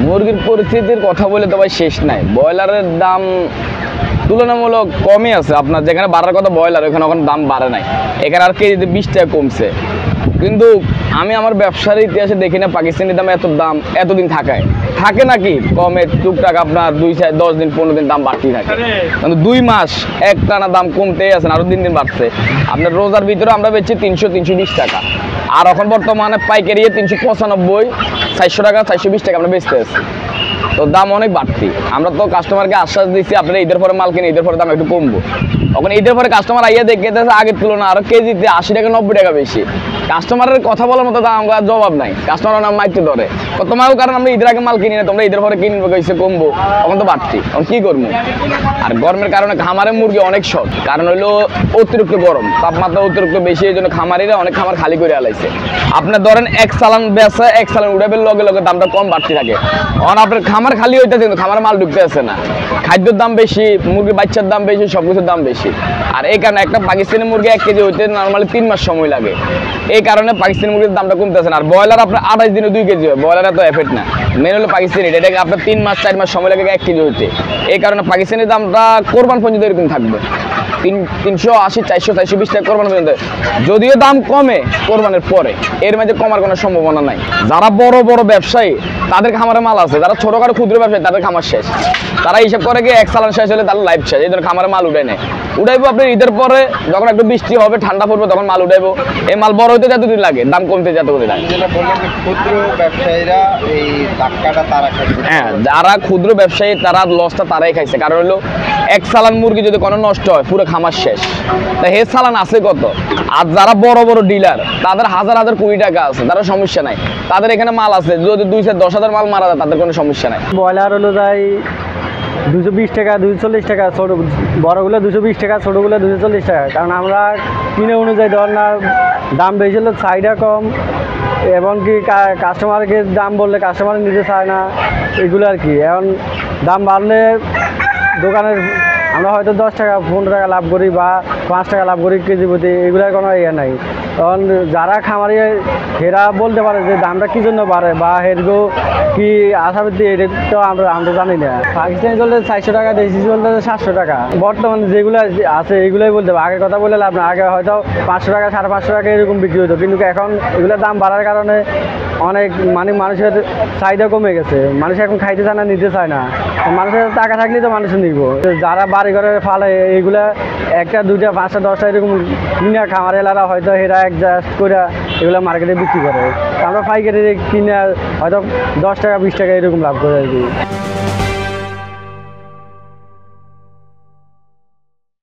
মুরগির পরিস্থিতির কথা বলে তো ভাই শেষ নাই। ব্রয়লারের দাম তুলনামূলক কমই আছে। আপনার যেখানে বাড়ার কথা ব্রয়লার, ওখানে এখন দাম বাড়ে নাই। এখানে আর কেজিতে 20 টাকা কমছে। কিন্তু আমি আমার ব্যবসার ইতিহাসে দেখি না পাকিস্তানি দাম এতদিন থাকে নাকি কমে টুকটাক আপনার 10 দিন 15 দিন দাম বাড়তেই থাকে। কিন্তু 2 মাস একটানা দাম কমতেই আছে, আরো দিন বাড়ছে। আপনার রোজার ভিতরে আমরা বেচছি 300-320 টাকা, আর এখন বর্তমানে পাইকারি 395 400 টাকা 420 টাকা আমরা বেচতে আছি। তো দাম অনেক বাড়তি। আমরা তো কাস্টমারকে আশ্বাস দিচ্ছি আপনারা ঈদের পরে মাল কিনে ঈদের পরে দাম একটু কমবো। এখন ঈদের পরে কাস্টমার আইয়া দেখে আগের তুলনা আরো কেজিতে 80 টাকা 90 টাকা বেশি। কাস্টমারের কথা বলার মতো দাম জবাব নাই, কাস্টমার নাম মাইতে ধরে তোমাকেও, কারণ আমরা ঈদের আগে মাল কিনি না, তোমরা ঈদের পরে কিনবো কইছে কমবো, এখন তো বাড়তি, এখন কি করবো। আর গরমের কারণে খামারের মুরগি অনেক শর্ট, কারণ হলো অতিরিক্ত গরম, তাপমাত্রা অতিরিক্ত বেশি, এই জন্য খামারিরা অনেক খামার খালি করে আলাইছে। আপনার ধরেন 1 চালান বেচা 1 চালান উড়াবের লগে লগে দামটা কম বাড়তি থাকে। এখন আপনার খামার খালি হইতেছে কিন্তু খামার মাল ঢুকতে আসে না, খাদ্যের দাম বেশি, মুরগির বাচ্চার দাম বেশি, সবকিছুর দাম বেশি। আর এই কারণে একটা পাকিস্তানি মুরগি 1 কেজি হইতে নর্মালি 3 মাস সময় লাগে। এই কারণে পাকিস্তানি মুরগির দামটা কমতেছে না। আর ব্রয়লার আপনার 28 দিনে 2 কেজি হয়, ব্রয়লার এত এফেক্ট না। মেন হলো পাকিস্তানি, এটাকে আপনার 3 মাস 4 মাস সময় লাগে 1 কেজি হইতে। এই কারণে পাকিস্তানি দামটা কোরবান পর্যন্ত এরকম থাকবে, 380 400 420 টাকা কোরবান পর্যন্ত। যদিও দাম কমে কোরবানের পরে, এর মাঝে কমার কোনো সম্ভাবনা নাই। যারা বড় বড় ব্যবসায়ী তাদের খামারে মাল আছে, যারা ছোটখাটো ক্ষুদ্র ব্যবসায়ী তাদের খামার শেষ। তারা হিসাব করে গিয়ে 1 চালান শেষ হলে তার লাইফ শেষ, এই জন্য খামারে মাল উঠায় নেয়। উঠাইবো আপনার ঈদের পরে, যখন একটু বৃষ্টি হবে ঠান্ডা পড়বে তখন মাল উঠাইবো। এই মাল বড় হইতে যতদিন লাগে, দাম কমতে যত করে লাগে। ক্ষুদ্র ব্যবসায়ীরা এই ধাক্কাটা তারা খাইছে। হ্যাঁ, যারা ক্ষুদ্র ব্যবসায়ী তারা লসটা তারাই খাইছে। কারণ হলো 1 চালান মুরগি যদি কোনো নষ্ট হয় পুরো খামার শেষ। তা হে চালান আছে কত? আর যারা বড় বড় ডিলার তাদের হাজার হাজার কোটি টাকা আছে, তাদের সমস্যা নাই, তাদের এখানে মাল আছে। যদি 2-10,000 মাল মারা যায় তাদের কোনো সমস্যা নাই। ব্রয়লার হলো যাই 220 টাকা 240 টাকা, ছোট বড়গুলো 220 টাকা, ছোটোগুলো 240 টাকা। কারণ আমরা কিনে অনুযায়ী ধর না দাম বেশি হলে চাহিদা কম, এবং কি কাস্টমারকে দাম বললে কাস্টমার নিতে চায় না, এগুলো আর কি। এখন দাম বাড়লে দোকানের আমরা হয়তো 10 টাকা 15 টাকা লাভ করি বা 5 টাকা লাভ করি কেজি প্রতি, এগুলোর কোনো ইয়ে নাই। তখন যারা খামারি এরা বলতে পারে যে দামটা কী জন্য বাড়ে বা এরগো কি আশাবৃত্তি, এটা তো আমরা জানি না। পাকিস্তানি চলতে 400 টাকা, দেশি চলতে 700 টাকা। বর্তমানে যেগুলো আছে এগুলোই বলতে হবে। আগের কথা বলে লাভ না, আগে হয়তো 500 টাকা 550 টাকা এরকম বিক্রি হতো, কিন্তু এখন এগুলোর দাম বাড়ার কারণে অনেক মানুষের চাহিদা কমে গেছে। মানুষ এখন খাইতে চায় না, নিতে চায় না। মানুষের টাকা থাকলেই তো মানুষ নিব। যারা বাড়ি ঘরে ফালে এইগুলা 1টা 2টা 5টা 10টা এরকম কিনে খামার এলারা হয়তো এরা অ্যাডজাস্ট করে এগুলো মার্কেটে বিক্রি করে। আমরা পাইকারি কিনে হয়তো 10 টাকা 20 টাকা এরকম লাভ করে আর কি।